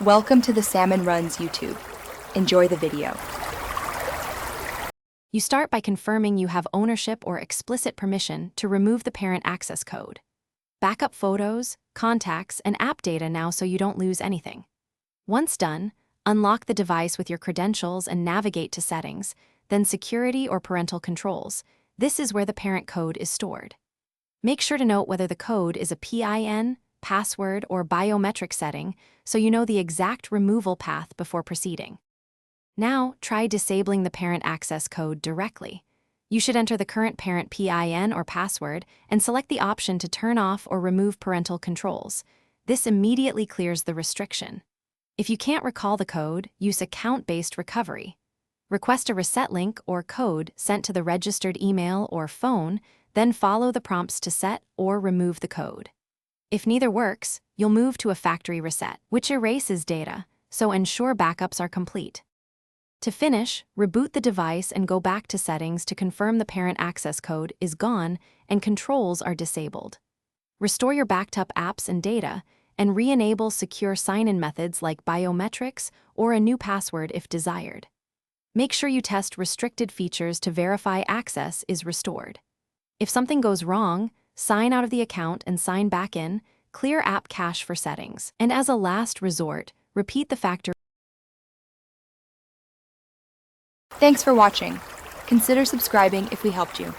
Welcome to the Salmon Runs YouTube. Enjoy the video. You start by confirming you have ownership or explicit permission to remove the parent access code. Backup photos, contacts, and app data now so you don't lose anything. Once done, unlock the device with your credentials and navigate to Settings, then Security or Parental Controls. This is where the parent code is stored. Make sure to note whether the code is a PIN, password, or biometric setting so you know the exact removal path before proceeding. Now, try disabling the parent access code directly. You should enter the current parent PIN or password and select the option to turn off or remove parental controls. This immediately clears the restriction. If you can't recall the code, use account-based recovery. Request a reset link or code sent to the registered email or phone, then follow the prompts to set or remove the code. If neither works, you'll move to a factory reset, which erases data, so ensure backups are complete. To finish, reboot the device and go back to Settings to confirm the parent access code is gone and controls are disabled. Restore your backed up apps and data, and re-enable secure sign-in methods like biometrics or a new password if desired. Make sure you test restricted features to verify access is restored. If something goes wrong, sign out of the account and sign back in, clear app cache for settings. And as a last resort, repeat the factory. Thanks for watching. Consider subscribing if we helped you.